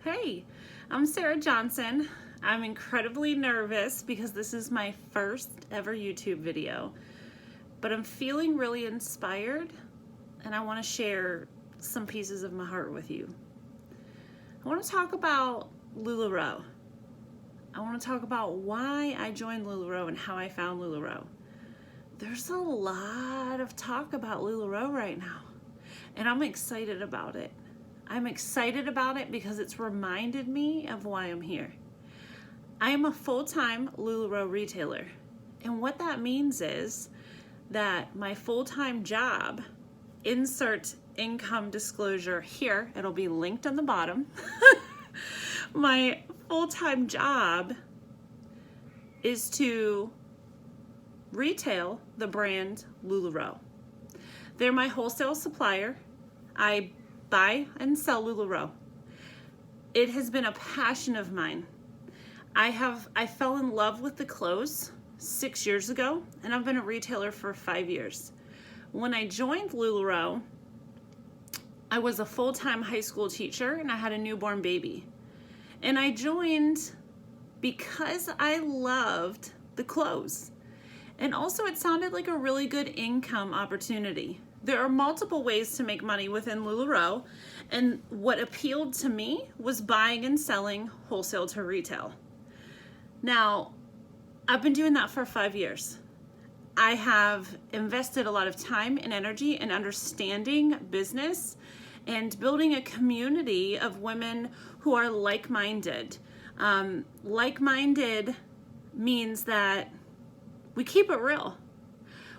Hey, I'm Sarah Johnson. I'm incredibly nervous because this is my first ever YouTube video, but I'm feeling really inspired and I want to share some pieces of my heart with you. I want to talk about LuLaRoe. I want to talk about why I joined LuLaRoe and how I found LuLaRoe. There's a lot of talk about LuLaRoe right now, and I'm excited about it. I'm excited about it because it's reminded me of why I'm here. I am a full-time LuLaRoe retailer, and what that means is that my full-time job, insert income disclosure here, it'll be linked on the bottom. My full-time job is to retail the brand LuLaRoe. They're my wholesale supplier. I buy and sell LuLaRoe. It has been a passion of mine. I fell in love with the clothes 6 years ago, and I've been a retailer for 5 years. When I joined LuLaRoe, I was a full-time high school teacher and I had a newborn baby. And I joined because I loved the clothes. And also it sounded like a really good income opportunity. There are multiple ways to make money within LuLaRoe, and what appealed to me was buying and selling wholesale to retail. Now, I've been doing that for 5 years. I have invested a lot of time and energy in understanding business and building a community of women who are like-minded. Like-minded means that we keep it real.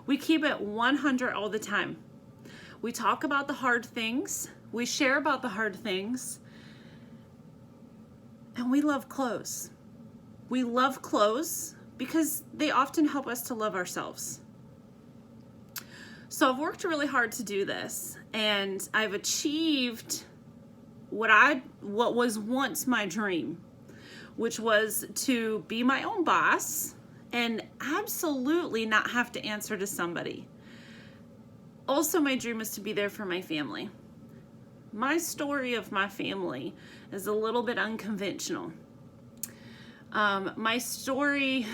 We keep it 100 all the time. We talk about the hard things, we share about the hard things, and we love clothes. We love clothes because they often help us to love ourselves. So I've worked really hard to do this, and I've achieved what was once my dream, which was to be my own boss and absolutely not have to answer to somebody. Also, my dream is to be there for my family. My story of my family is a little bit unconventional. My story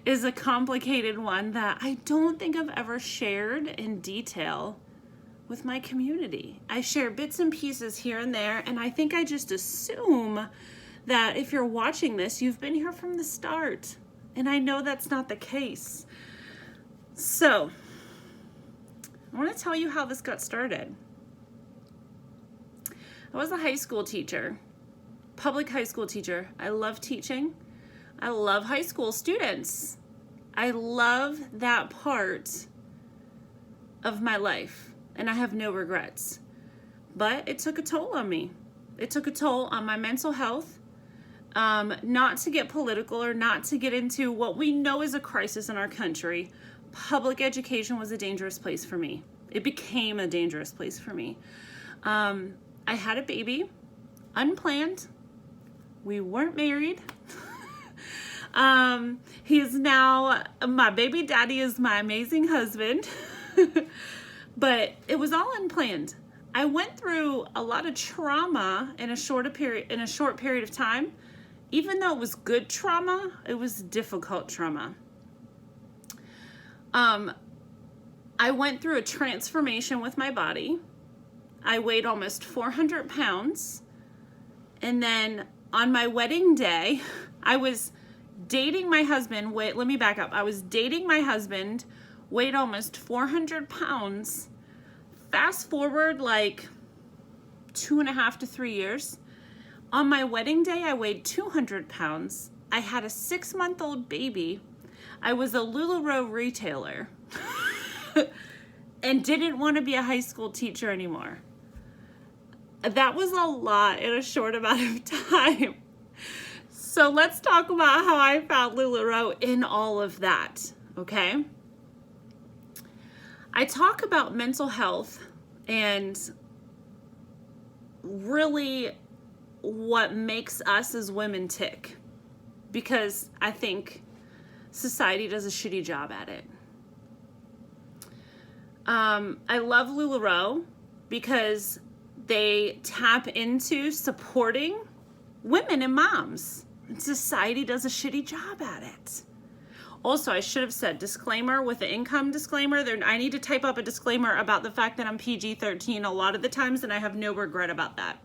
is a complicated one that I don't think I've ever shared in detail with my community. I share bits and pieces here and there, and I think I just assume that if you're watching this, you've been here from the start. And I know that's not the case. So, I want to tell you how this got started. I was a high school teacher, public high school teacher. I love teaching. I love high school students. I love that part of my life, and I have no regrets. But it took a toll on me. It took a toll on my mental health. Not to get political or not to get into what we know is a crisis in our country, public education was a dangerous place for me. It became a dangerous place for me. I had a baby, unplanned. We weren't married. He is now, my baby daddy is my amazing husband, but it was all unplanned. I went through a lot of trauma in a short period of time. Even though it was good trauma, it was difficult trauma. I went through a transformation with my body. I weighed almost 400 pounds. And then on my wedding day, I was dating my husband. Wait, let me back up. I was dating my husband, weighed almost 400 pounds. Fast forward like 2.5 to 3 years. On my wedding day, I weighed 200 pounds. I had a 6-month-old baby. I was a LuLaRoe retailer and didn't want to be a high school teacher anymore. That was a lot in a short amount of time. So let's talk about how I found LuLaRoe in all of that, okay? I talk about mental health and really what makes us as women tick, because I think society does a shitty job at it. I love LuLaRoe because they tap into supporting women and moms. And society does a shitty job at it. Also, I should have said disclaimer with the income disclaimer. I need to type up a disclaimer about the fact that I'm PG-13 a lot of the times, and I have no regret about that.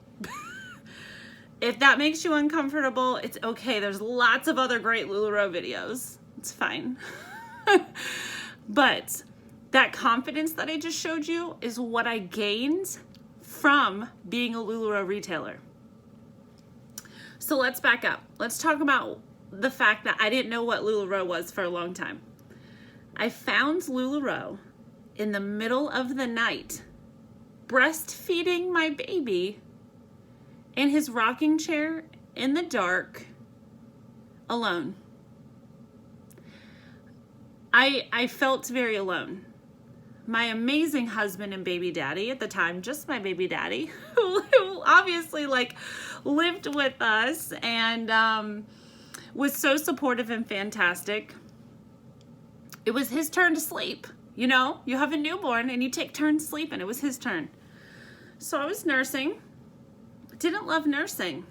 If that makes you uncomfortable, it's okay. There's lots of other great LuLaRoe videos. It's fine. But that confidence that I just showed you is what I gained from being a LuLaRoe retailer. So let's back up. Let's talk about the fact that I didn't know what LuLaRoe was for a long time. I found LuLaRoe in the middle of the night, breastfeeding my baby in his rocking chair in the dark, alone. I felt very alone. My amazing husband and baby daddy at the time, just my baby daddy, who obviously like lived with us and was so supportive and fantastic. It was his turn to sleep. You know, you have a newborn and you take turns sleeping. It was his turn. So I was nursing. Didn't love nursing.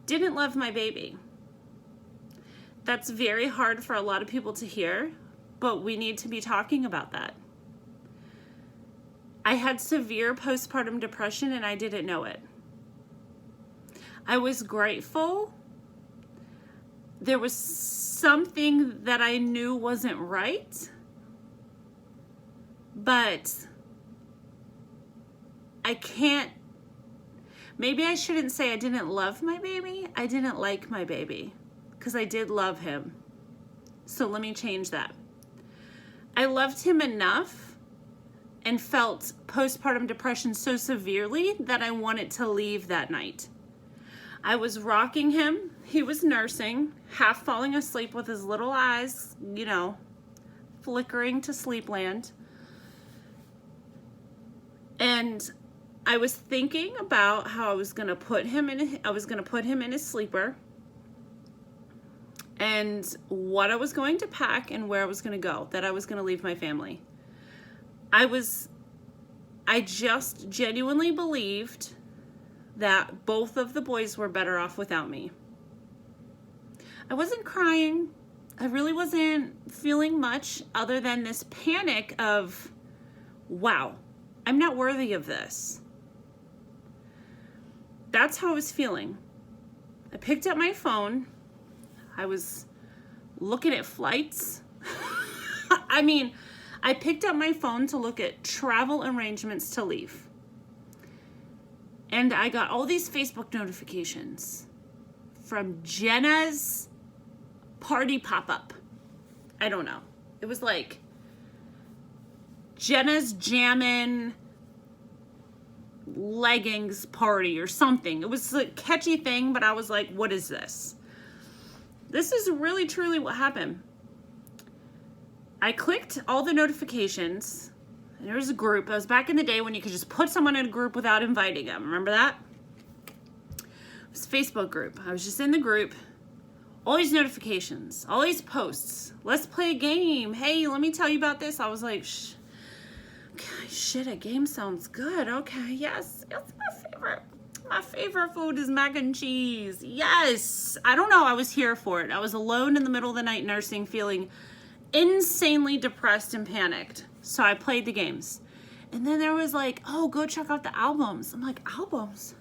Didn't love my baby. That's very hard for a lot of people to hear, but we need to be talking about that. I had severe postpartum depression and I didn't know it. I was grateful. There was something that I knew wasn't right, but I can't, maybe I shouldn't say I didn't love my baby. I didn't like my baby because I did love him. So let me change that. I loved him enough and felt postpartum depression so severely that I wanted to leave that night. I was rocking him. He was nursing, half falling asleep with his little eyes, you know, flickering to sleepland. And I was thinking about how I was going to put him in his sleeper and what I was going to pack and where I was going to go, that I was going to leave my family. I just genuinely believed that both of the boys were better off without me. I wasn't crying. I really wasn't feeling much other than this panic of, wow, I'm not worthy of this. That's how I was feeling. I picked up my phone. I was looking at flights. I picked up my phone to look at travel arrangements to leave. And I got all these Facebook notifications from Jenna's party pop-up. I don't know. It was like Jenna's Jammin' leggings party or something. It was a catchy thing, but I was like, what is this? This is really truly what happened. I clicked all the notifications. And there was a group. It was back in the day when you could just put someone in a group without inviting them. Remember that? It was a Facebook group. I was just in the group. All these notifications, all these posts. Let's play a game. Hey, let me tell you about this. I was like, shit, a game sounds good. Okay, yes, it's my favorite. My favorite food is mac and cheese. Yes. I don't know. I was here for it. I was alone in the middle of the night nursing, feeling insanely depressed and panicked. So I played the games. And then there was like, oh, go check out the albums. I'm like, albums?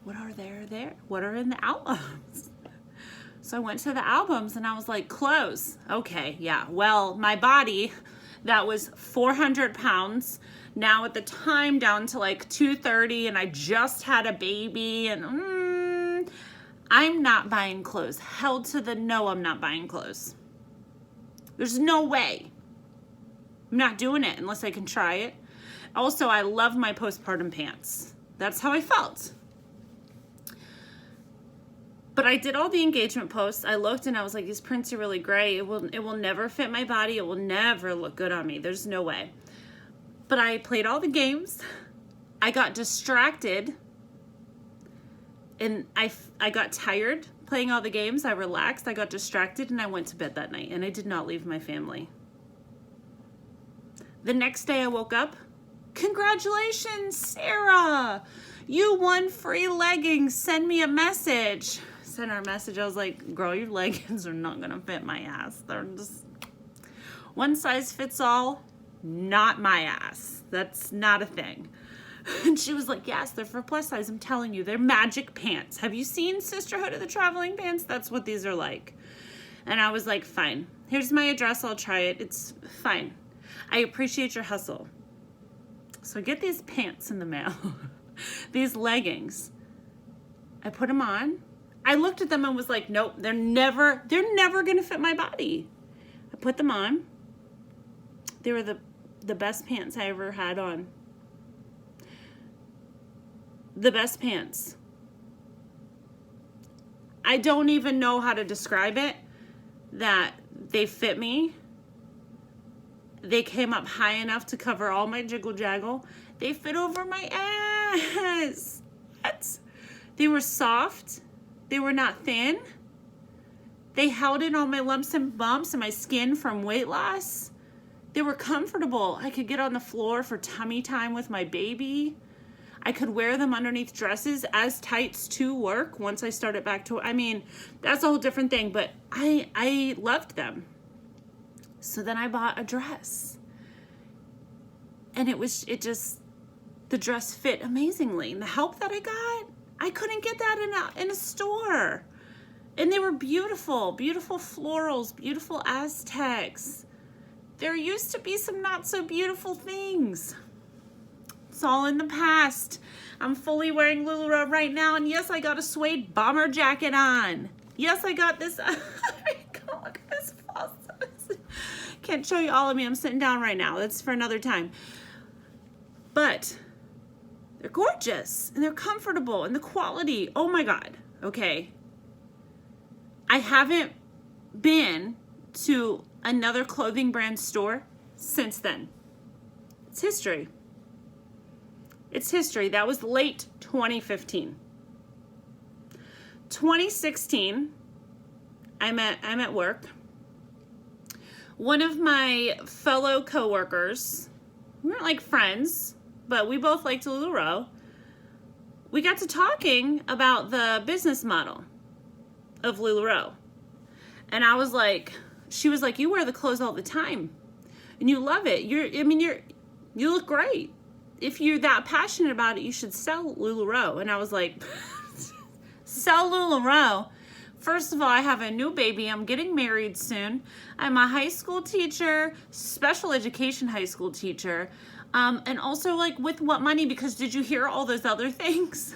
What are there? What are in the albums? So I went to the albums and I was like, clothes. Okay, yeah. Well, my body, that was 400 pounds. Now at the time down to like 230, and I just had a baby, and I'm not buying clothes. Hell to the no, I'm not buying clothes. There's no way. I'm not doing it unless I can try it. Also, I love my postpartum pants. That's how I felt. But I did all the engagement posts. I looked and I was like, these prints are really great. It will never fit my body. It will never look good on me. There's no way. But I played all the games. I got distracted. And I got tired playing all the games. I relaxed. I got distracted and I went to bed that night. And I did not leave my family. The next day I woke up congratulations, Sarah. You won free leggings. Send me a message. Sent her a message. I was like, girl, your leggings are not going to fit my ass. They're just one size fits all. Not my ass. That's not a thing. And she was like, yes, they're for plus size. I'm telling you, they're magic pants. Have you seen Sisterhood of the Traveling Pants? That's what these are like. And I was like, fine. Here's my address. I'll try it. It's fine. I appreciate your hustle. So I get these pants in the mail. These leggings. I put them on. I looked at them and was like, nope, they're never going to fit my body. I put them on. They were the best pants I ever had on. The best pants. I don't even know how to describe it, that they fit me. They came up high enough to cover all my jiggle jaggle. They fit over my ass. They were soft. They were not thin. They held in all my lumps and bumps and my skin from weight loss. They were comfortable. I could get on the floor for tummy time with my baby. I could wear them underneath dresses as tights to work once I started back to, I mean, that's a whole different thing, but I loved them. So then I bought a dress. And the dress fit amazingly. And the help that I got, I couldn't get that in a store. And they were beautiful, beautiful florals, beautiful Aztecs. There used to be some not so beautiful things. It's all in the past. I'm fully wearing LuLaRoe right now. And yes, I got a suede bomber jacket on. Yes, I got this. Look at this false. Can't show you all of me. I'm sitting down right now. That's for another time. But they're gorgeous and they're comfortable and the quality. Oh my God. Okay. I haven't been to another clothing brand store since then. It's history. It's history. That was late 2015. 2016, I'm at work. One of my fellow coworkers, we weren't like friends, but we both liked LuLaRoe. We got to talking about the business model of LuLaRoe. And I was like, she was like, you wear the clothes all the time and you love it. You look great. If you're that passionate about it, you should sell LuLaRoe. And I was like, sell LuLaRoe? First of all, I have a new baby. I'm getting married soon. I'm a high school teacher, special education high school teacher. And also, like, with what money? Because did you hear all those other things?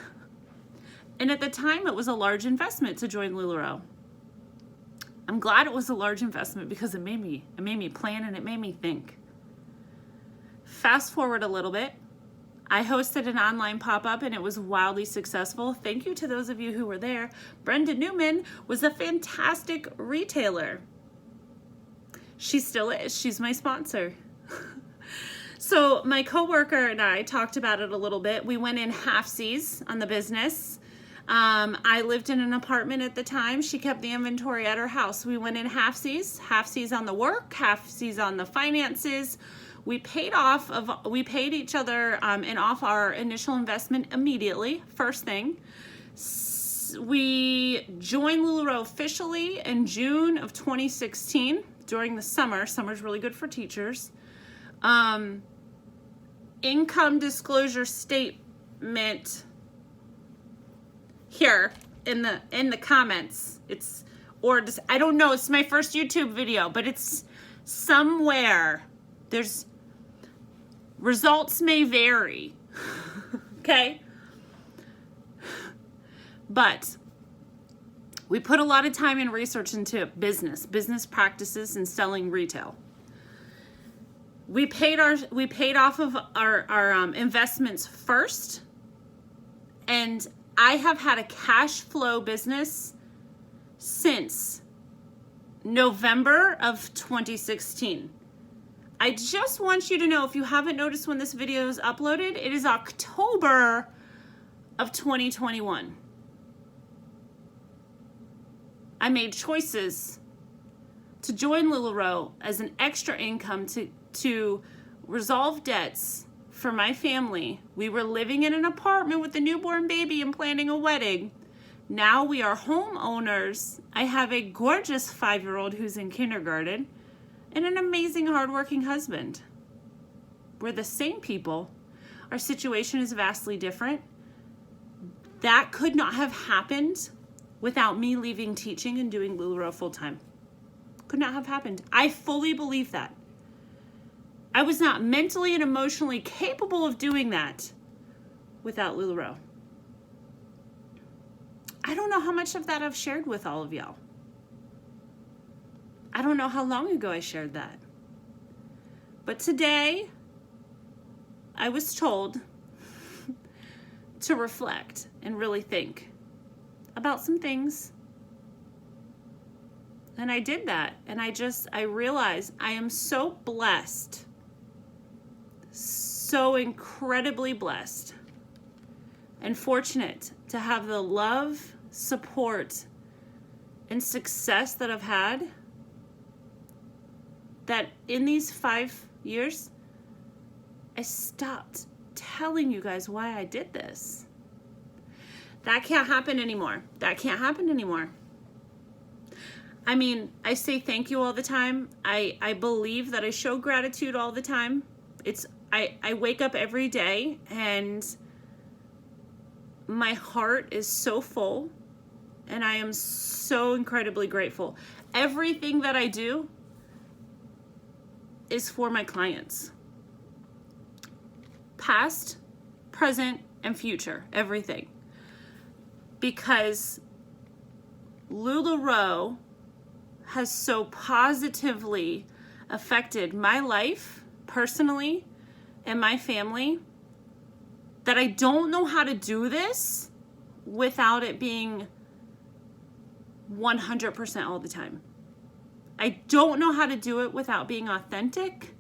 And at the time, it was a large investment to join LuLaRoe. I'm glad it was a large investment because it made me plan and it made me think. Fast forward a little bit. I hosted an online pop-up and it was wildly successful. Thank you to those of you who were there. Brenda Newman was a fantastic retailer. She still is. She's my sponsor. So my coworker and I talked about it a little bit. We went in halfsies on the business. I lived in an apartment at the time. She kept the inventory at her house. We went in halfsies on the work, halfsies on the finances. We paid each other and off our initial investment immediately, first thing. We joined LuLaRoe officially in June of 2016 during the summer. Summer's really good for teachers. Income disclosure statement here in the comments. I don't know, it's my first YouTube video, but it's somewhere. There's results may vary. Okay? But we put a lot of time and research into business practices and selling retail. We paid off of our investments first, and I have had a cash flow business since November of 2016. I just want you to know, if you haven't noticed when this video is uploaded, it is October of 2021. I made choices to join LuLaRoe as an extra income to resolve debts for my family. We were living in an apartment with a newborn baby and planning a wedding. Now we are homeowners. I have a gorgeous 5-year-old who's in kindergarten and an amazing hardworking husband. We're the same people. Our situation is vastly different. That could not have happened without me leaving teaching and doing LuLaRoe full-time. Could not have happened. I fully believe that. I was not mentally and emotionally capable of doing that without LuLaRoe. I don't know how much of that I've shared with all of y'all. I don't know how long ago I shared that. But today, I was told to reflect and really think about some things. And I did that. And I realized I am so blessed, so incredibly blessed and fortunate to have the love, support, and success that I've had, that in these 5 years, I stopped telling you guys why I did this. That can't happen anymore. That can't happen anymore. I mean, I say thank you all the time. I believe that I show gratitude all the time. I wake up every day and my heart is so full and I am so incredibly grateful. Everything that I do is for my clients. Past, present, and future. Everything. Because LuLaRoe has so positively affected my life personally and my family that I don't know how to do this without it being 100% all the time. I don't know how to do it without being authentic,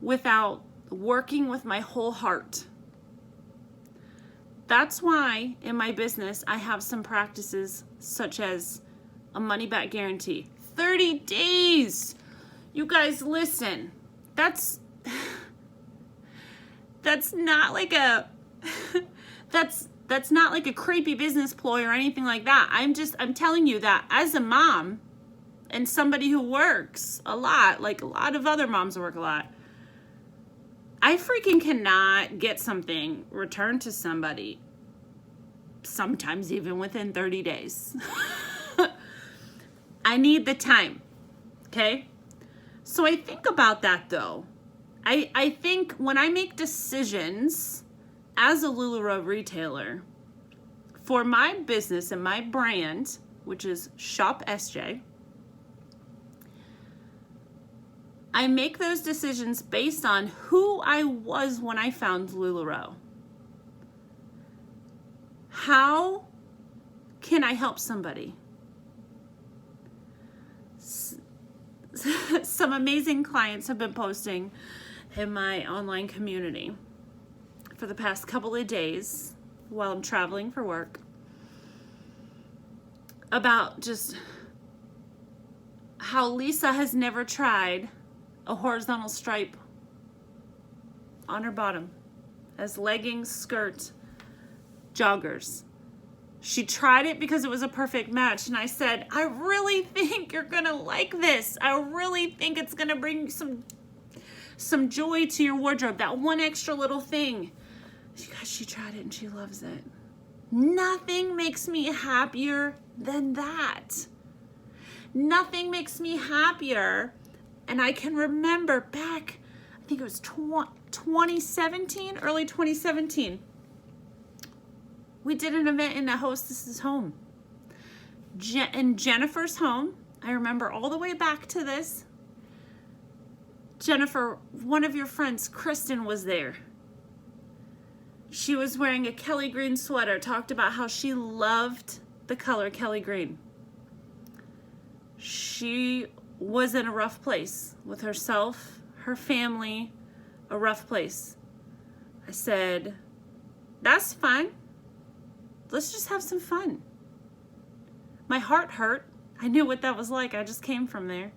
without working with my whole heart. That's why in my business I have some practices such as a money back guarantee. 30 days! You guys listen. That's not like a that's not like a creepy business ploy or anything like that. I'm telling you that as a mom and somebody who works a lot, like a lot of other moms work a lot, I freaking cannot get something returned to somebody, sometimes even within 30 days. I need the time, okay? So I think about that though. I think when I make decisions as a LuLaRoe retailer for my business and my brand, which is Shop SJ, I make those decisions based on who I was when I found LuLaRoe. How can I help somebody? Some amazing clients have been posting in my online community for the past couple of days while I'm traveling for work about just how Lisa has never tried a horizontal stripe on her bottom as leggings, skirt, joggers. She tried it because it was a perfect match, and I said, I really think you're gonna like this. I really think it's gonna bring some joy to your wardrobe, that one extra little thing. She tried it and she loves it. Nothing makes me happier than that. Nothing makes me happier. And I can remember back, I think it was 2017, early 2017. We did an event in a hostess's home. In Jennifer's home. I remember all the way back to this. Jennifer, one of your friends, Kristen, was there. She was wearing a Kelly green sweater, talked about how she loved the color Kelly green. She was in a rough place with herself, her family, a rough place. I said, that's fine. Let's just have some fun. My heart hurt. I knew what that was like. I just came from there.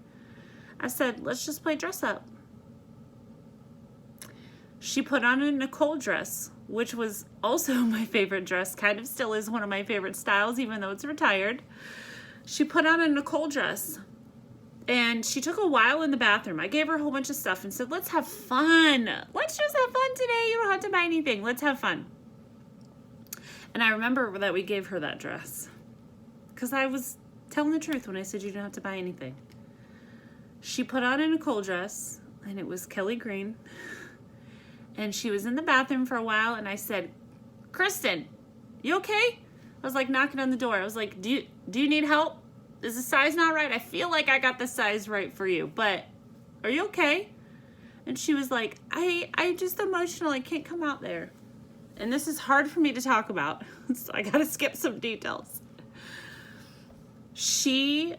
I said, let's just play dress up. She put on a Nicole dress, which was also my favorite dress, kind of still is one of my favorite styles, even though it's retired. She put on a Nicole dress, and she took a while in the bathroom. I gave her a whole bunch of stuff and said, let's have fun. Let's just have fun today. You don't have to buy anything. Let's have fun. And I remember that we gave her that dress because I was telling the truth when I said you don't have to buy anything. She put on a Nicole dress, and it was Kelly green. And she was in the bathroom for a while, and I said, Kristen, you okay? I was like knocking on the door. I was like, do you need help? Is the size not right? I feel like I got the size right for you, but are you okay? And she was like, I'm just emotional. I can't come out there. And this is hard for me to talk about, so I gotta skip some details. She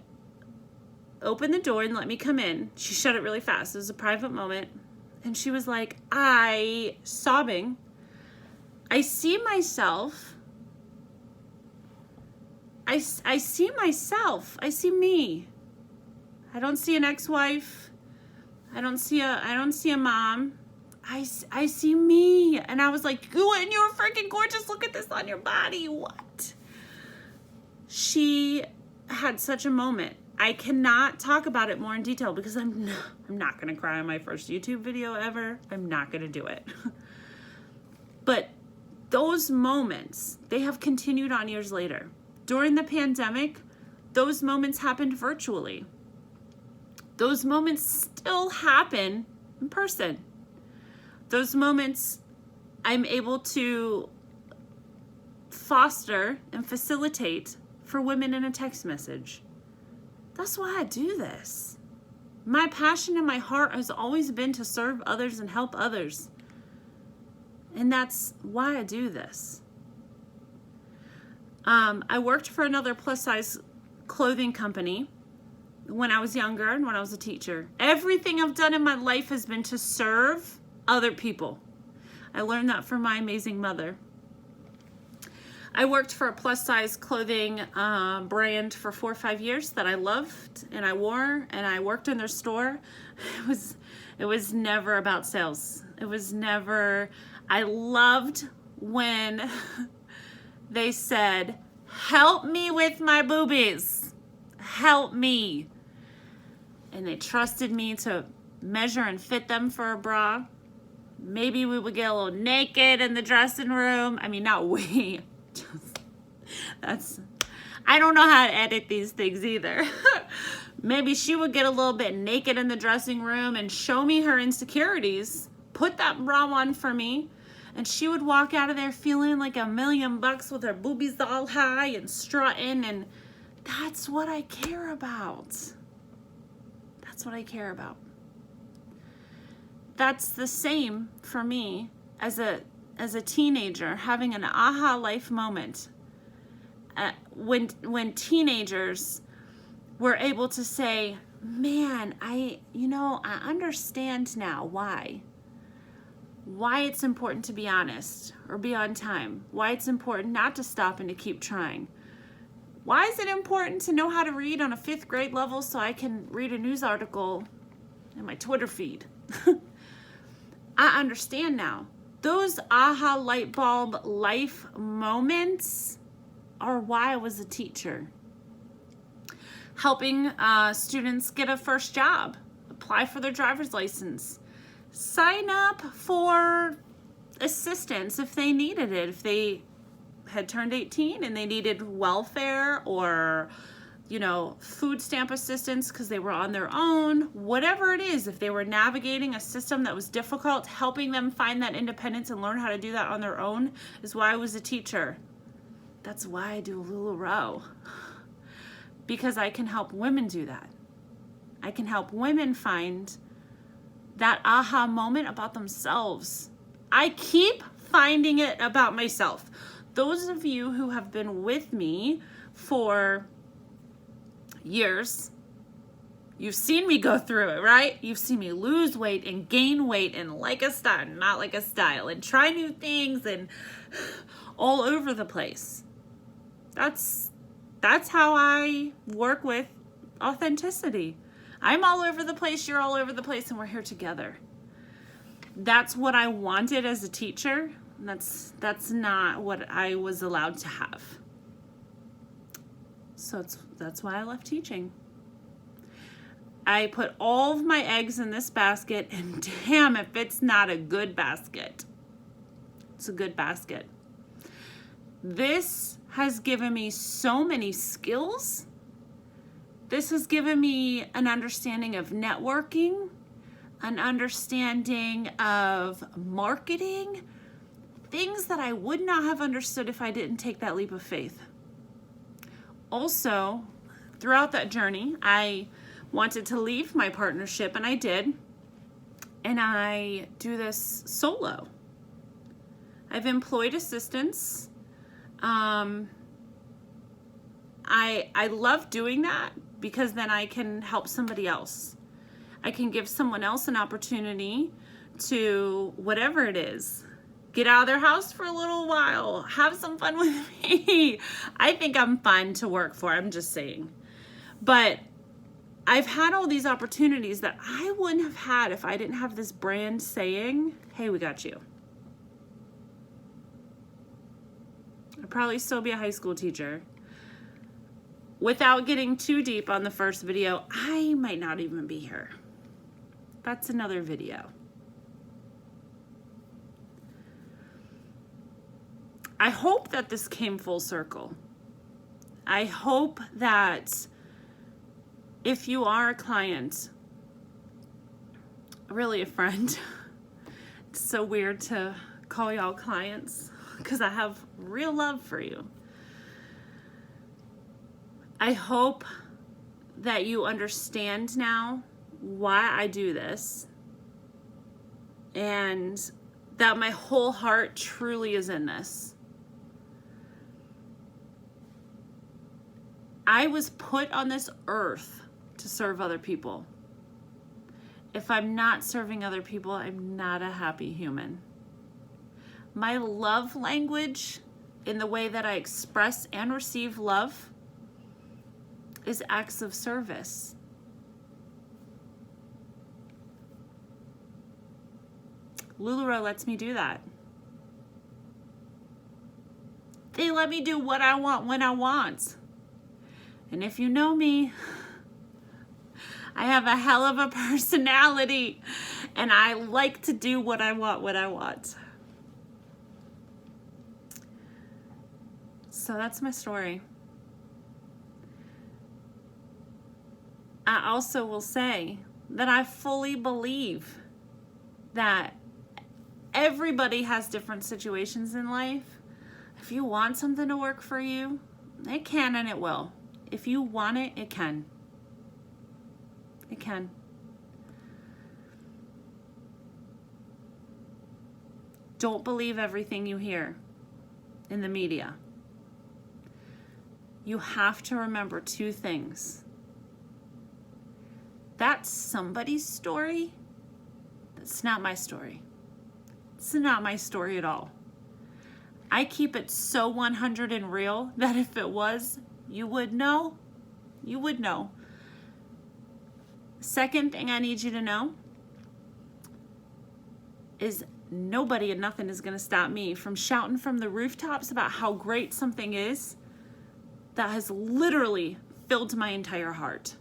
opened the door and let me come in. She shut it really fast. It was a private moment. And she was like, sobbing, I see myself. I see myself. I see me. I don't see an ex-wife. I don't see a mom. I see me. And I was like, and you're freaking gorgeous. Look at this on your body. What? She had such a moment. I cannot talk about it more in detail because I'm not going to cry on my first YouTube video ever. I'm not going to do it. But those moments, they have continued on years later. During the pandemic, those moments happened virtually. Those moments still happen in person. Those moments I'm able to foster and facilitate for women in a text message. That's why I do this. My passion in my heart has always been to serve others and help others. And that's why I do this. I worked for another plus-size clothing company when I was younger and when I was a teacher. Everything I've done in my life has been to serve other people. I learned that from my amazing mother. I worked for a plus-size clothing brand for 4 or 5 years that I loved and I wore, and I worked in their store. It was never about sales. It was never. I loved when they said, help me with my boobies. Help me. And they trusted me to measure and fit them for a bra. Maybe we would get a little naked in the dressing room. I mean, not we. I don't know how to edit these things either. Maybe she would get a little bit naked in the dressing room and show me her insecurities, put that bra on for me, and she would walk out of there feeling like $1,000,000 with her boobies all high and strutting, and that's what I care about. That's what I care about. That's the same for me as a teenager having an aha life moment. When teenagers were able to say, man, I understand now why it's important to be honest or be on time, why it's important not to stop and to keep trying. Why is it important to know how to read on a 5th grade level so I can read a news article in my Twitter feed? I understand now. Those aha light bulb life moments are why I was a teacher. Helping students get a first job, apply for their driver's license, sign up for assistance if they needed it, if they had turned 18 and they needed welfare or food stamp assistance because they were on their own, whatever it is, if they were navigating a system that was difficult, helping them find that independence and learn how to do that on their own is why I was a teacher. That's why I do LuLaRoe, because I can help women do that. I can help women find that aha moment about themselves. I keep finding it about myself. Those of you who have been with me for years, you've seen me go through it, right? You've seen me lose weight and gain weight and like a style, not like a style, and try new things and all over the place. That's how I work with authenticity. I'm all over the place, you're all over the place, and we're here together. That's what I wanted as a teacher. That's not what I was allowed to have. So that's why I left teaching. I put all of my eggs in this basket, and damn if it's not a good basket. It's a good basket. This has given me so many skills. This has given me an understanding of networking, an understanding of marketing, things that I would not have understood if I didn't take that leap of faith. Also, throughout that journey, I wanted to leave my partnership, and I did. And I do this solo. I've employed assistants. I love doing that because then I can help somebody else. I can give someone else an opportunity to, whatever it is, get out of their house for a little while, have some fun with me. I think I'm fun to work for, I'm just saying. But I've had all these opportunities that I wouldn't have had if I didn't have this brand saying, hey, we got you. I'd probably still be a high school teacher. Without getting too deep on the first video, I might not even be here. That's another video. I hope that this came full circle. I hope that if you are a client, really a friend, it's so weird to call y'all clients because I have real love for you. I hope that you understand now why I do this and that my whole heart truly is in this. I was put on this earth to serve other people. If I'm not serving other people, I'm not a happy human. My love language, in the way that I express and receive love, is acts of service. LuLaRoe lets me do that. They let me do what I want when I want. And if you know me, I have a hell of a personality, and I like to do what I want when I want. So that's my story. I also will say that I fully believe that everybody has different situations in life. If you want something to work for you, it can and it will. If you want it, it can. It can. Don't believe everything you hear in the media. You have to remember two things. That's somebody's story. That's not my story. It's not my story at all. I keep it so 100 and real that if it was, you would know. You would know. Second thing I need you to know is nobody and nothing is going to stop me from shouting from the rooftops about how great something is that has literally filled my entire heart.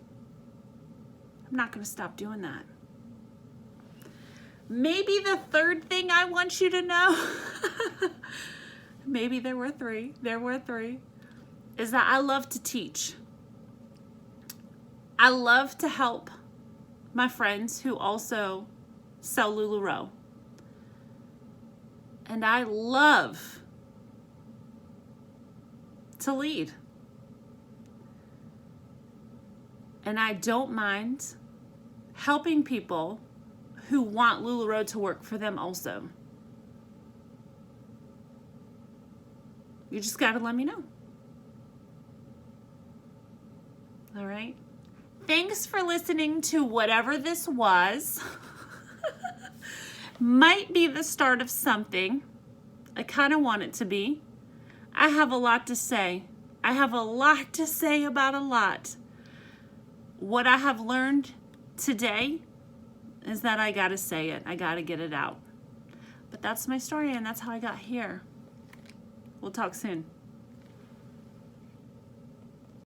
I'm not going to stop doing that. Maybe the third thing I want you to know, maybe there were three, is that I love to teach. I love to help my friends who also sell LuLaRoe. And I love to lead. And I don't mind helping people who want LuLaRoe to work for them also. You just got to let me know. All right? Thanks for listening to whatever this was. Might be the start of something. I kind of want it to be. I have a lot to say. I have a lot to say about a lot. What I have learned today is that I got to say it. I got to get it out. But that's my story, and that's how I got here. We'll talk soon.